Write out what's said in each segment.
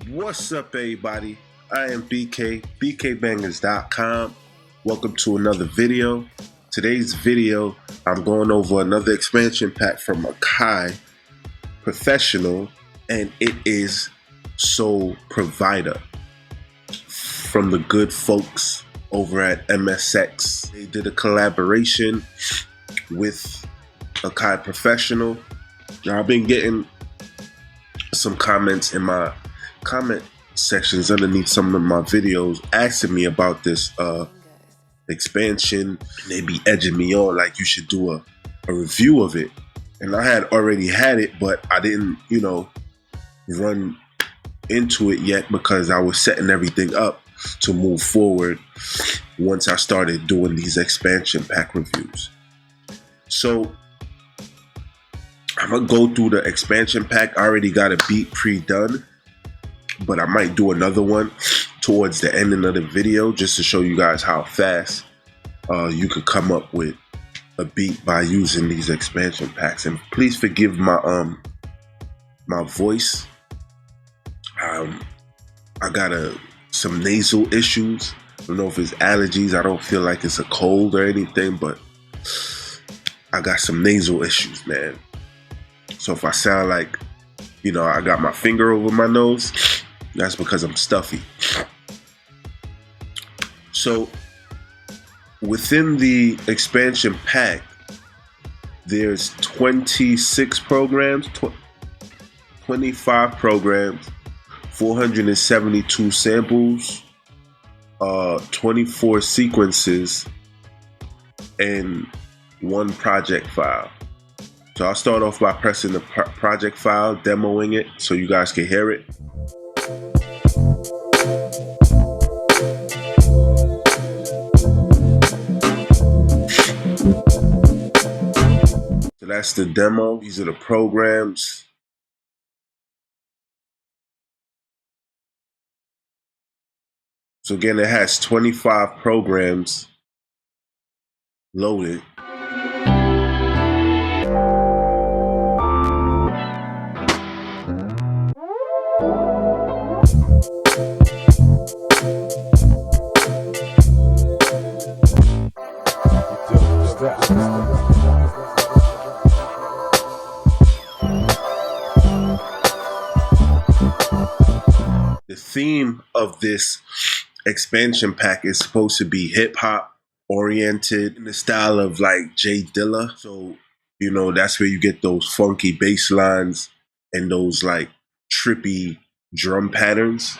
What's up, everybody? I am BK, bkbangers.com. Welcome to another video. Today's video, I'm going over another expansion pack from Akai Professional, and it is Sole Provider from the good folks over at MSX. They did a collaboration with Akai Professional. Now, I've been getting some comments in my comment sections underneath some of my videos asking me about this expansion. They be edging me on like you should do a review of it, and I had already had it, but I didn't run into it yet because I was setting everything up to move forward once I started doing these expansion pack reviews. So I'm gonna go through the expansion pack. I already got a beat pre-done, but I might do another one towards the ending of the video just to show you guys how fast you could come up with a beat by using these expansion packs. And please forgive my my voice. I got some nasal issues. I don't know if it's allergies. I don't feel like it's a cold or anything, but I got some nasal issues, man. So if I sound like, I got my finger over my nose, that's because I'm stuffy. So within the expansion pack, there's 26 programs, 25 programs, 472 samples, 24 sequences, and 1 project file. So I'll start off by pressing the project file, demoing it so you guys can hear it. So that's the demo. These are the programs. So again, it has 25 programs loaded. The theme of this expansion pack is supposed to be hip-hop oriented in the style of like Jay Dilla. So, that's where you get those funky bass lines and those like trippy drum patterns.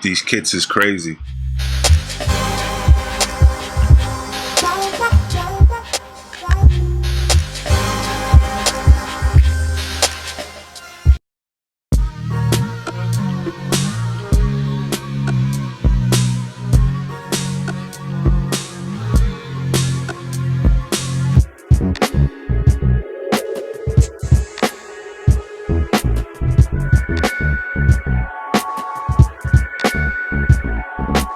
These kits is crazy.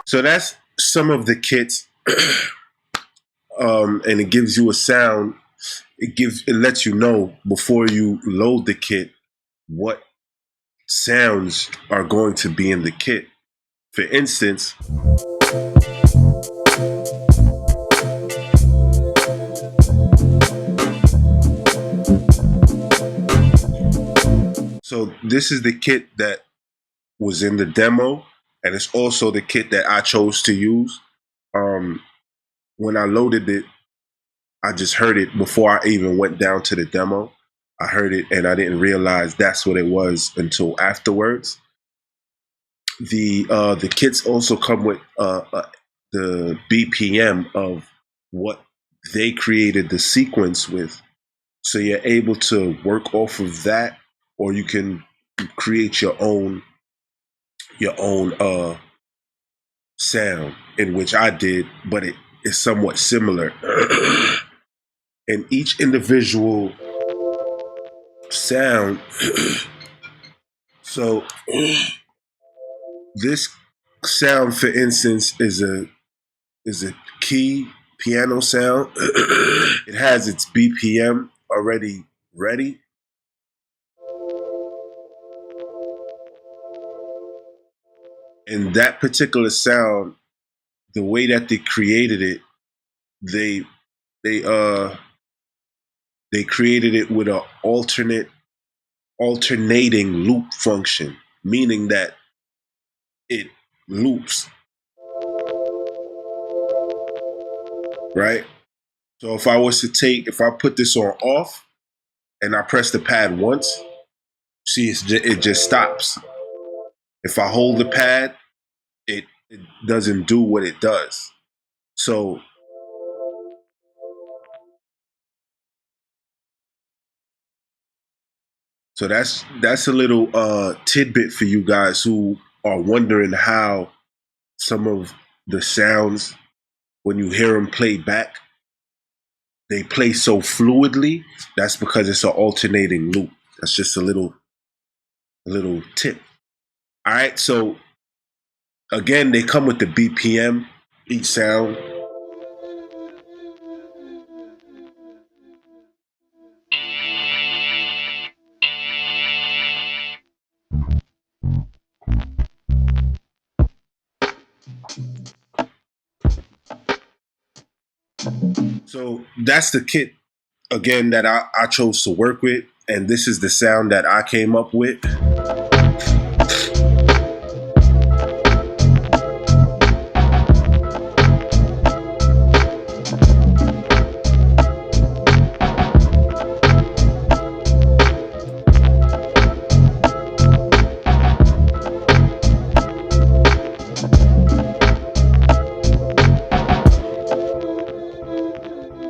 So that's some of the kits, and it gives you a sound. It lets you know before you load the kit what sounds are going to be in the kit. For instance, so this is the kit that was in the demo, and it's also the kit that I chose to use. When I loaded it, I just heard it before I even went down to the demo. I heard it and I didn't realize that's what it was until afterwards. The kits also come with the BPM of what they created the sequence with, so you're able to work off of that, or you can create your own sound, in which I did, but it is somewhat similar. And each individual sound, so this sound, for instance, is a key piano sound. It has its BPM already ready. And that particular sound, the way that they created it, they created it with an alternating loop function, meaning that it loops, right? So if I put this on off and I press the pad once, see, it just stops. If I hold the pad, it doesn't do what it does. So that's a little tidbit for you guys who are wondering how some of the sounds, when you hear them played back, they play so fluidly. That's because it's an alternating loop. That's just a little tip. All right, so again, they come with the BPM, each sound. So that's the kit, again, that I chose to work with, and this is the sound that I came up with.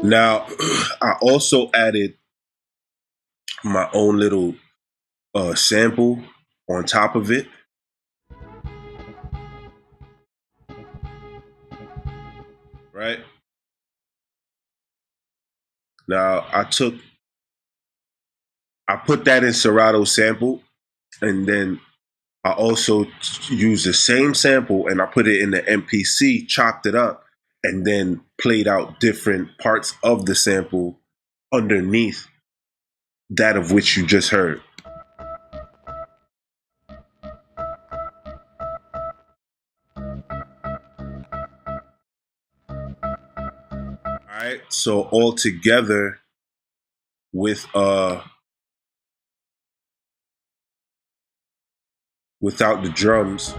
Now, I also added my own little sample on top of it. Right? Now, I put that in Serato sample, and then I also used the same sample and I put it in the MPC, chopped it up, and then played out different parts of the sample underneath that of which you just heard. All right, so all together with without the drums.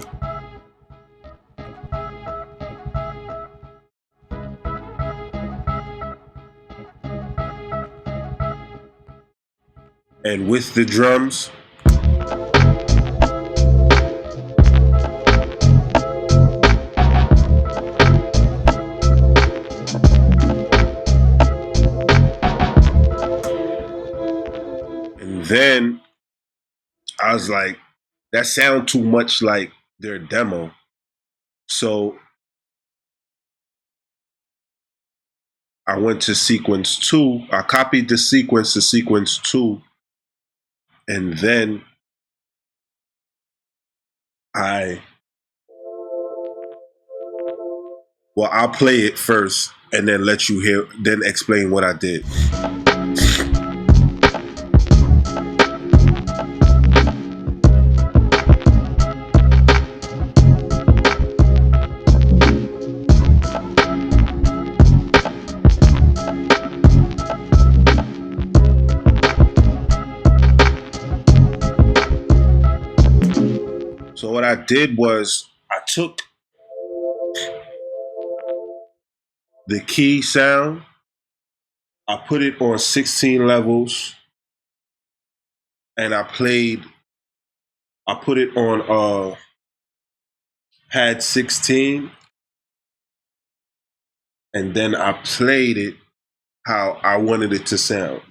And with the drums, and then I was like, that sounds too much like their demo. So I went to sequence 2. I copied the sequence to sequence 2. And then I'll play it first and then let you hear, then explain what I did. So what I did was I took the key sound, I put it on 16 levels, and I put it on pad 16, and then I played it how I wanted it to sound.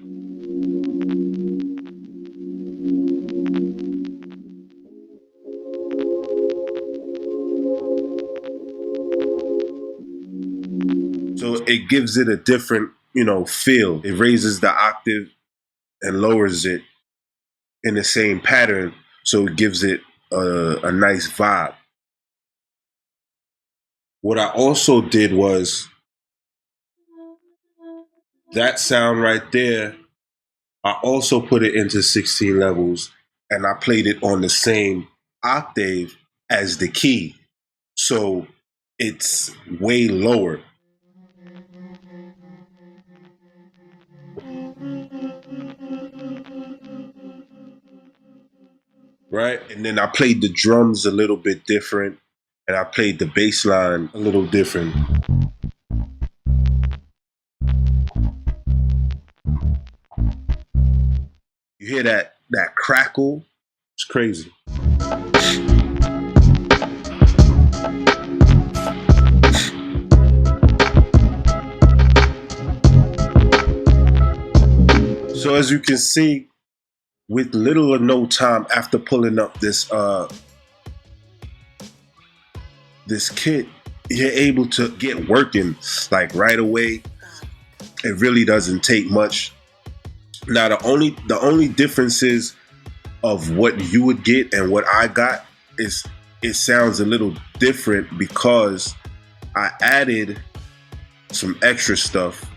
So it gives it a different, feel. It raises the octave and lowers it in the same pattern, so it gives it a nice vibe. What I also did was that sound right there, I also put it into 16 levels, and I played it on the same octave as the key. So it's way lower. Right? And then I played the drums a little bit different, and I played the bass line a little different. You hear that crackle? It's crazy. So as you can see, with little or no time after pulling up this kit, you're able to get working like right away. It really doesn't take much. Now the only differences of what you would get and what I got is it sounds a little different because I added some extra stuff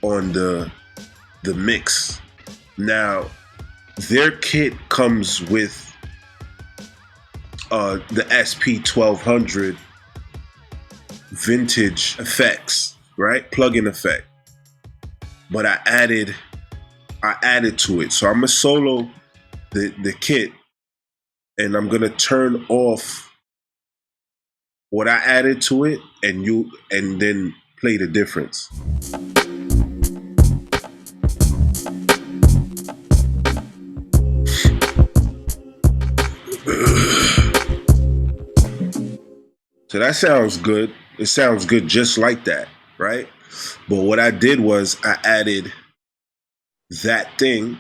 on the mix. Now their kit comes with the SP1200 vintage effects, right? Plug-in effect. But I added to it. So I'm gonna solo the kit, and I'm gonna turn off what I added to it, and then play the difference. So that sounds good. It sounds good just like that, right? But what I did was I added that thing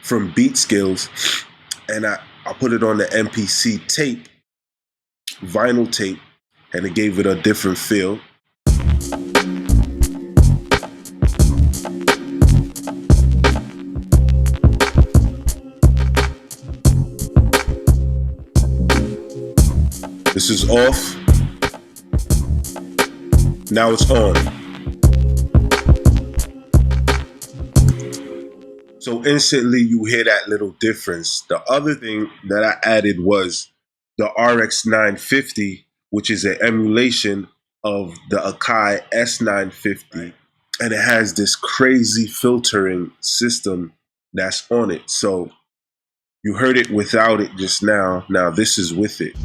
from Beat Skills, and I put it on the MPC tape, vinyl tape, and it gave it a different feel. This is off. Now it's on. So instantly you hear that little difference. The other thing that I added was the RX 950, which is an emulation of the Akai S950. And it has this crazy filtering system that's on it. So you heard it without it just now. Now this is with it.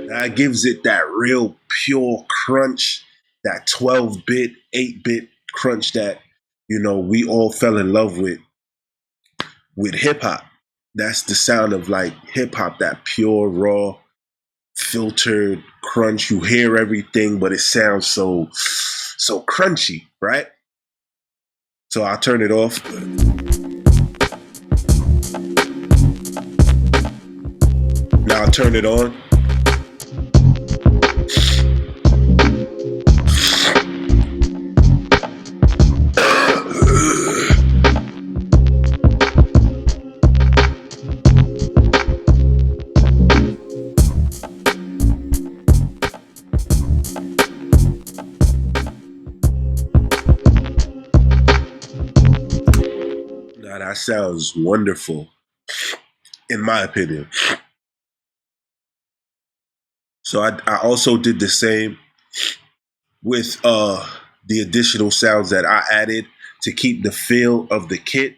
That gives it that real pure crunch, that 12-bit, 8-bit crunch that, we all fell in love with hip hop. That's the sound of like hip hop, that pure, raw, filtered crunch. You hear everything, but it sounds so crunchy, right? So I'll turn it off. Now I'll turn it on. That sounds wonderful, in my opinion. So I also did the same. with the additional sounds that I added to keep the feel of the kit.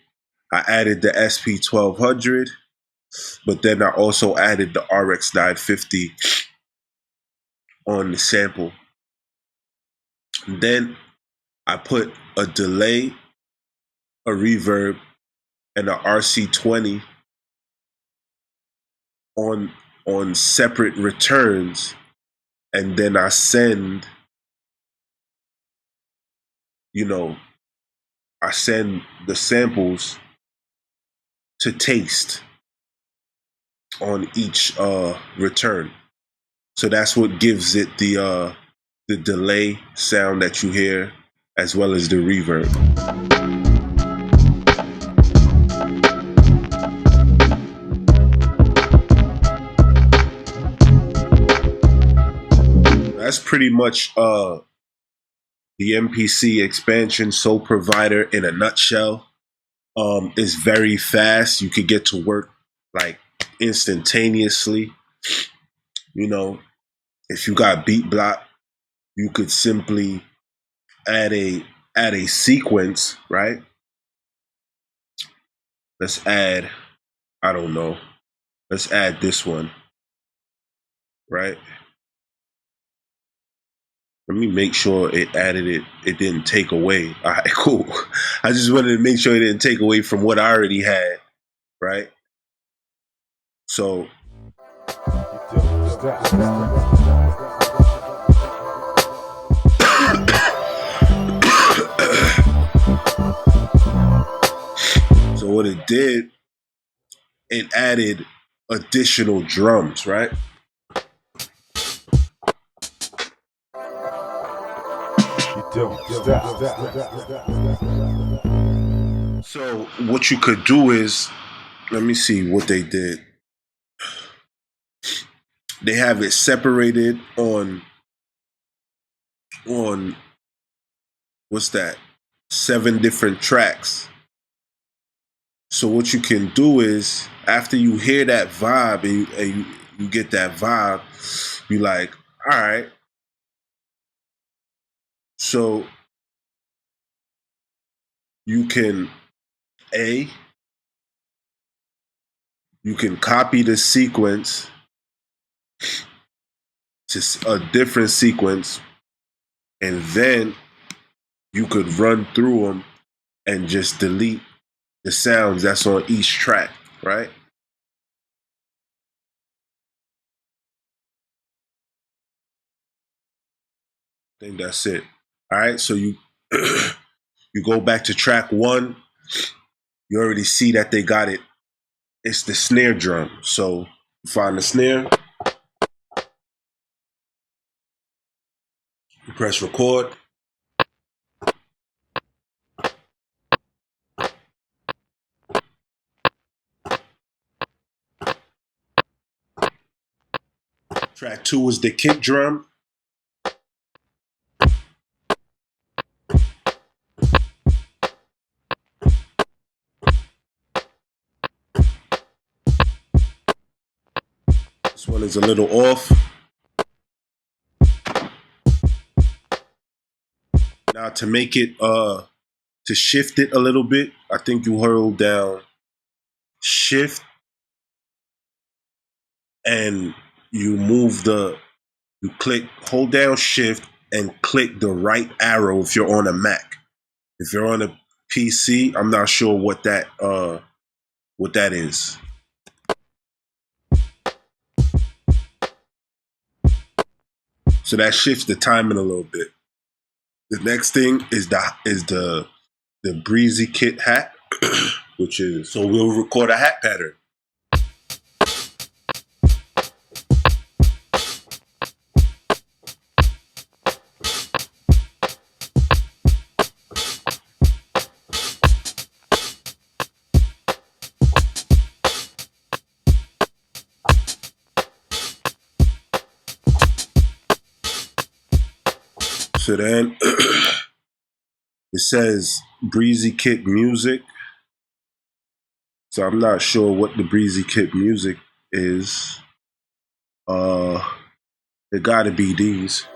I added the SP1200, but then I also added the RX 950 on the sample. And then I put a delay, a reverb, and a RC20 on separate returns, and then I send, I send the samples to taste on each return. So that's what gives it the delay sound that you hear, as well as the reverb. That's pretty much the MPC Expansion sole provider in a nutshell. It's very fast. You could get to work like instantaneously. If you got beat block, you could simply add a sequence, right? Let's add, I don't know. Let's add this one, right? Let me make sure it added it. It didn't take away. All right, cool. I just wanted to make sure it didn't take away from what I already had, right? So so what it did, it added additional drums, right? So what you could do is, let me see what they did. They have it separated on what's that? 7 different tracks. So what you can do is, after you hear that vibe and you get that vibe, you like, all right. So you can copy the sequence to a different sequence, and then you could run through them and just delete the sounds that's on each track, right? I think that's it. All right, so you you go back to track 1. You already see that they got it. It's the snare drum. So you find the snare, you press record. Track 2 is the kick drum. This one is a little off. Now to make it, to shift it a little bit, I think you hold down shift and you hold down shift and click the right arrow if you're on a Mac. If you're on a PC, I'm not sure what that is. So that shifts the timing a little bit. The next thing is the breezy kit hat, which is, so we'll record a hat pattern. So then it says Breezy Kit Music. So I'm not sure what the Breezy Kit Music is. It gotta be these.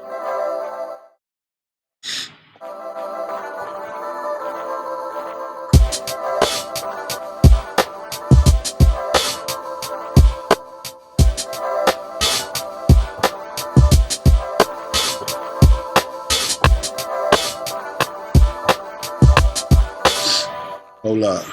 Hold up.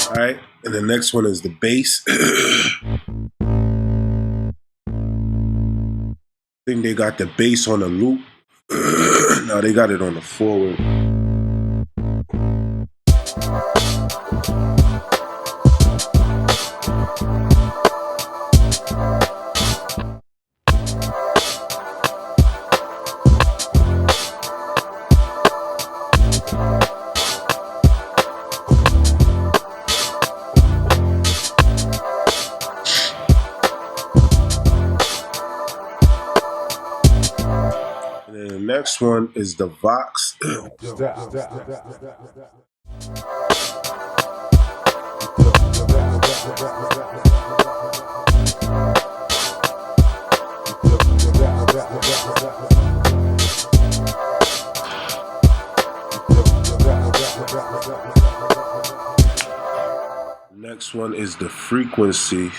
All right, and the next one is the bass. I think they got the bass on the loop. No, they got it on the forward. The next one is the Vox. Next one is the Frequency.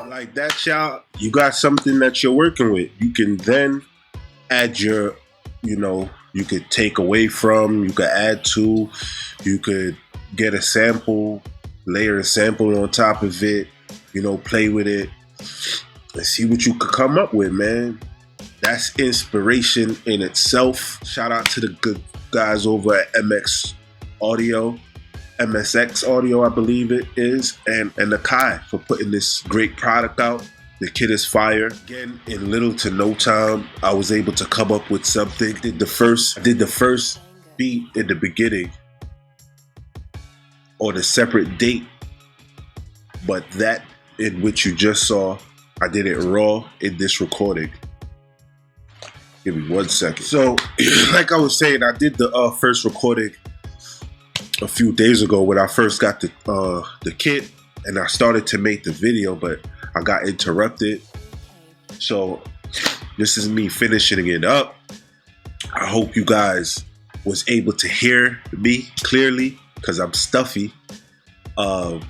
Like that, y'all, you got something that you're working with. You can then add your, you could take away from, you could add to, you could get a sample, layer a sample on top of it, play with it and see what you could come up with, man. That's inspiration in itself. Shout out to the good guys over at MSX Audio, I believe it is, and Akai for putting this great product out. The kit is fire. Again, in little to no time, I was able to come up with something. Did the first beat in the beginning on a separate date, but that in which you just saw, I did it raw in this recording. Give me 1 second. So, like I was saying, I did the first recording a few days ago when I first got the kit, and I started to make the video, but I got interrupted. So this is me finishing it up. I hope you guys was able to hear me clearly because I'm stuffy. But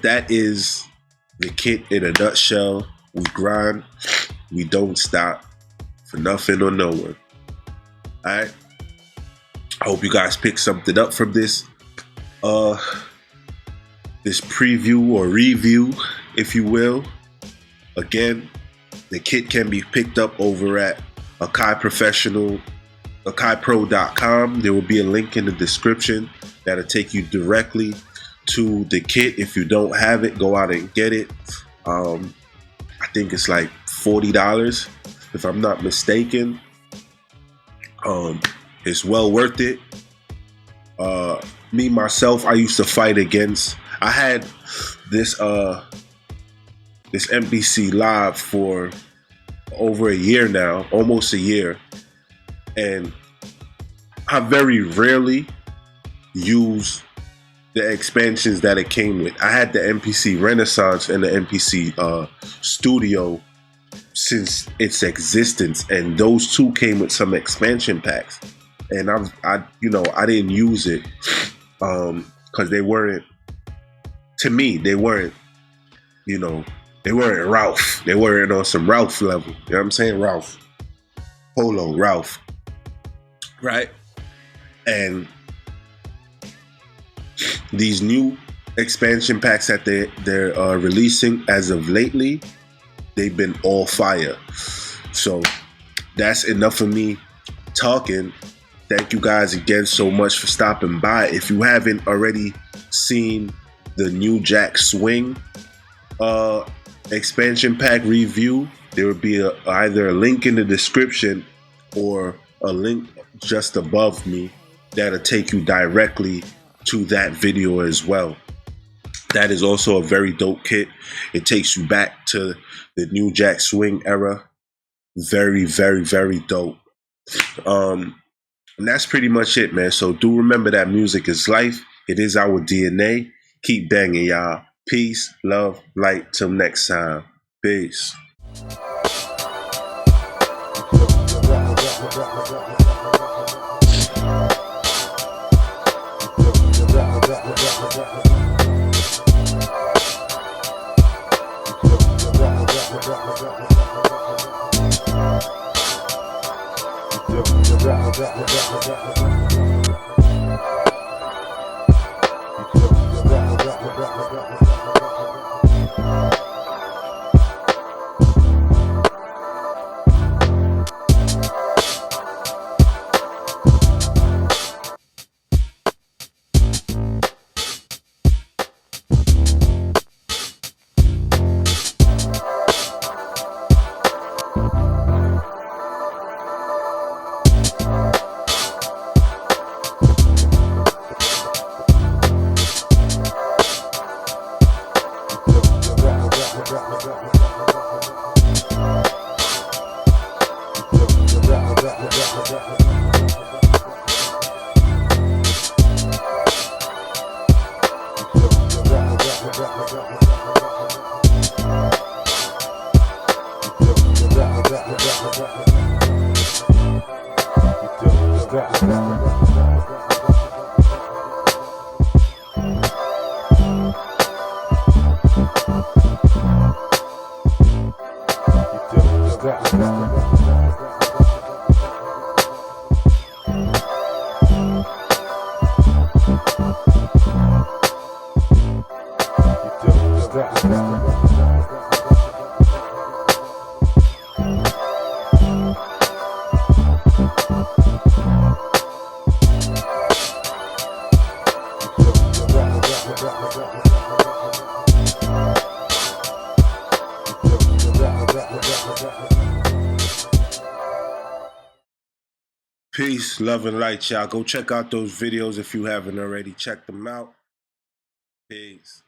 that is the kit in a nutshell. We grind, we don't stop for nothing or no one. All right. I hope you guys pick something up from this this preview or review, if you will. Again, the kit can be picked up over at Akai Professional, AkaiPro.com. There will be a link in the description that'll take you directly to the kit. If you don't have it, go out and get it. I think it's like $40, if I'm not mistaken. It's well worth it. Me, myself, I used to fight against, I had this MPC live for over a year now, almost a year. And I very rarely use the expansions that it came with. I had the MPC Renaissance and the MPC Studio since its existence, and those two came with some expansion packs. And I didn't use it because they weren't, to me, they weren't Ralph. They weren't on some Ralph level. You know what I'm saying? Ralph. Polo, Ralph. Right? And these new expansion packs that they're releasing as of lately, they've been all fire. So that's enough of me talking. Thank you guys again so much for stopping by. If you haven't already seen the new Jack Swing expansion pack review, there will be either a link in the description or a link just above me that'll take you directly to that video as well. That is also a very dope kit. It takes you back to the New Jack Swing era. Very, very, very dope. And that's pretty much it, man. So do remember that music is life. It is our DNA. Keep banging, y'all. Peace, love, light. Till next time. Peace. Peace, love, and light, y'all. Go check out those videos if you haven't already. Check them out. Peace.